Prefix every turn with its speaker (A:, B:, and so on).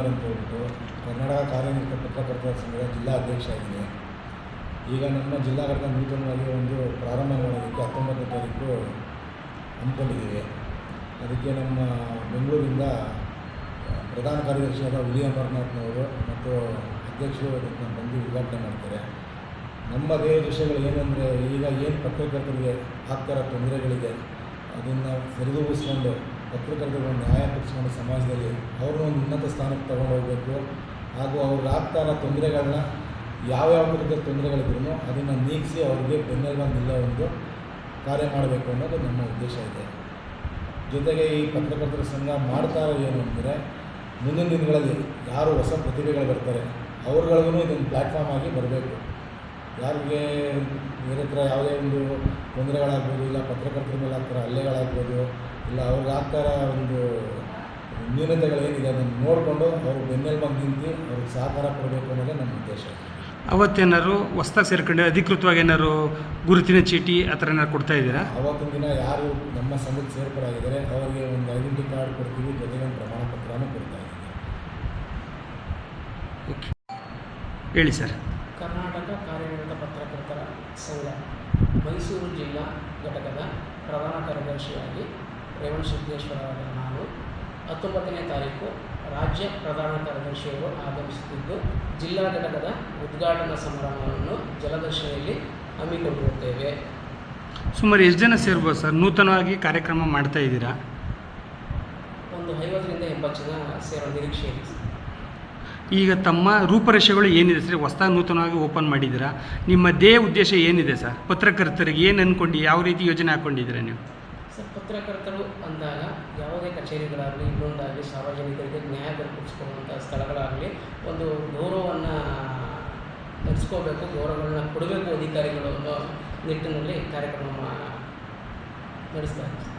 A: ಕುಮಾರ್ ಅಂತ ಹೇಳ್ಬಿಟ್ಟು ಕರ್ನಾಟಕ ಕಾರ್ಯನಿರತ ಪತ್ರಕರ್ತರ ಸಂಘದ ಜಿಲ್ಲಾ ಅಧ್ಯಕ್ಷ ಆಗಿದೆ. ಈಗ ನಮ್ಮ ಜಿಲ್ಲಾ ಘಟಕ ನೂತನವಾಗಿ ಒಂದು ಪ್ರಾರಂಭ ಮಾಡೋದಕ್ಕೆ 19ನೇ ತಾರೀಕು ಅಂದ್ಕೊಂಡಿದ್ದೀವಿ. ಅದಕ್ಕೆ ನಮ್ಮ ಬೆಂಗಳೂರಿಂದ ಪ್ರಧಾನ ಕಾರ್ಯದರ್ಶಿಯಾದ ವಿಲಿಯಂ ಅಮರನಾಥ್ನವರು ಮತ್ತು ಅಧ್ಯಕ್ಷರು ಅದನ್ನು ಬಂದು ಉದ್ಘಾಟನೆ ಮಾಡ್ತಾರೆ. ನಮ್ಮ ವಿಷಯಗಳು ಏನಂದರೆ, ಈಗ ಏನು ಪತ್ರಕರ್ತರಿಗೆ ಆಗ್ತಾರ ತೊಂದರೆಗಳಿದೆ ಅದನ್ನು ಸರಿದೂಗಿಸ್ಕೊಂಡು ಪತ್ರಕರ್ತರಿಗೆ ಒಂದು ನ್ಯಾಯ ಪಡಿಸ್ಕೊಂಡು ಸಮಾಜದಲ್ಲಿ ಅವ್ರನ್ನ ಒಂದು ಉನ್ನತ ಸ್ಥಾನಕ್ಕೆ ತಗೊಂಡು ಹೋಗಬೇಕು. ಹಾಗೂ ಅವ್ರಿಗೆ ಆಗ್ತಾರ ತೊಂದರೆಗಳನ್ನ ಯಾವ್ಯಾವ ಥರದ ತೊಂದರೆಗಳಿದ್ರೂ ಅದನ್ನು ನೀಗಿಸಿ ಅವ್ರಿಗೆ ಬೆನ್ನೆಲುಬಾಗಿ ನಿಲ್ಲೋ ಒಂದು ಕಾರ್ಯ ಮಾಡಬೇಕು ಅನ್ನೋದು ನಮ್ಮ ಉದ್ದೇಶ ಇದೆ. ಜೊತೆಗೆ ಈ ಪತ್ರಕರ್ತರ ಸಂಘ ಮಾಡ್ತಾ ಏನು ಅಂದರೆ, ಮುಂದಿನ ದಿನಗಳಲ್ಲಿ ಯಾರು ಹೊಸ ಪ್ರತಿಭೆಗಳು ಬರ್ತಾರೆ ಅವ್ರುಗಳಿಗೂ ಇದೊಂದು ಪ್ಲ್ಯಾಟ್ಫಾರ್ಮ್ ಆಗಿ ಬರಬೇಕು. ಯಾರಿಗೆ ಬೇರೆ ಥರ ಯಾವುದೇ ಒಂದು ತೊಂದರೆಗಳಾಗ್ಬೋದು, ಇಲ್ಲ ಪತ್ರಕರ್ತರ ಮೇಲೆ ಆಗ್ತಾರ ಹಲ್ಲೆಗಳಾಗ್ಬೋದು, ಇಲ್ಲ ಅವ್ರಿಗೆ ಆಗ್ತಾರ ಒಂದು ನ್ಯೂನತೆಗಳೇನಿದೆ ಅದನ್ನು ನೋಡಿಕೊಂಡು ಅವರು ಬೆನ್ನೆಲುಬಾಗಿ ನಿಂತು ಅವ್ರಿಗೆ ಸಹಕಾರ ಕೊಡಬೇಕು ಅನ್ನೋದೇ ನಮ್ಮ ಉದ್ದೇಶ.
B: ಅವತ್ತೇನಾದ್ರು ಹೊಸ್ದಾಗಿ ಸೇರ್ಕೊಂಡು ಅಧಿಕೃತವಾಗಿ ಏನಾದ್ರು ಗುರುತಿನ ಚೀಟಿ ಆ ಥರ ಏನಾರು ಕೊಡ್ತಾ ಇದ್ದೀರಾ?
A: ಅವತ್ತಿನ ದಿನ ಯಾರು ನಮ್ಮ ಸಂಘಕ್ಕೆ ಸೇರ್ಪಡೆಯಾಗಿದ್ದಾರೆ ಅವರಿಗೆ ಒಂದು ಐಡೆಂಟಿ ಕಾರ್ಡ್ ಕೊಡ್ತೀವಿ, ಜೊತೆಗೆ ಒಂದು ಪ್ರಮಾಣ ಪತ್ರನೂ ಕೊಡ್ತಾ ಇದ್ದೀವಿ.
B: ಓಕೆ, ಹೇಳಿ ಸರ್.
C: ಕರ್ನಾಟಕ ಕಾರ್ಯನಿರತ ಪತ್ರಕರ್ತರ ಸಂಘ ಮೈಸೂರು ಜಿಲ್ಲಾ ಘಟಕದ ಪ್ರಧಾನ ಕಾರ್ಯದರ್ಶಿಯಾಗಿ ರೇವಣ್ ಸಿದ್ದೇಶ್ವರರಾದ ನಾನು 19ನೇ ತಾರೀಕು ರಾಜ್ಯ ಪ್ರಧಾನ ಕಾರ್ಯದರ್ಶಿಯವರು ಆಗಮಿಸುತ್ತಿದ್ದು ಜಿಲ್ಲಾ ಘಟಕದ ಉದ್ಘಾಟನಾ ಸಮಾರಂಭವನ್ನು ಜಲದರ್ಶಿನಿಯಲ್ಲಿ ಹಮ್ಮಿಕೊಂಡಿರುತ್ತೇವೆ.
B: ಸುಮಾರು ಎಷ್ಟು ಜನ ಸೇರ್ಬೋದು ಸರ್? ನೂತನವಾಗಿ ಕಾರ್ಯಕ್ರಮ ಮಾಡ್ತಾ ಇದ್ದೀರಾ?
C: ಒಂದು 50ರಿಂದ 80 ಜನ ಸೇರೋ ನಿರೀಕ್ಷೆ ಇದೆ.
B: ಈಗ ತಮ್ಮ ರೂಪರೇಷೆಗಳು ಏನಿದೆ ಸರ್? ಹೊಸದಾಗಿ ನೂತನವಾಗಿ ಓಪನ್ ಮಾಡಿದ್ದೀರಾ, ನಿಮ್ಮ ಉದ್ದೇಶ ಏನಿದೆ ಸರ್? ಪತ್ರಕರ್ತರಿಗೆ ಏನು ಅಂದ್ಕೊಂಡು ಯಾವ ರೀತಿ ಯೋಜನೆ ಹಾಕ್ಕೊಂಡಿದ್ದೀರಾ ನೀವು?
C: ಸರ್, ಪತ್ರಕರ್ತರು ಅಂದಾಗ ಯಾವುದೇ ಕಚೇರಿಗಳಾಗಲಿ ಇನ್ನೊಂದಾಗಲಿ ಸಾರ್ವಜನಿಕರಿಗೆ ನ್ಯಾಯ ದೊರಕಿಸ್ಕೊಳ್ಳುವಂಥ ಸ್ಥಳಗಳಾಗಲಿ ಒಂದು ಗೌರವವನ್ನು ನಡೆಸ್ಕೋಬೇಕು, ಗೌರವಗಳನ್ನ ಕೊಡಬೇಕು ಅಧಿಕಾರಿಗಳು ಅನ್ನೋ ನಿಟ್ಟಿನಲ್ಲಿ ಕಾರ್ಯಕ್ರಮ ನಡೆಸ್ತಾ ಇದ್ದೀವಿ.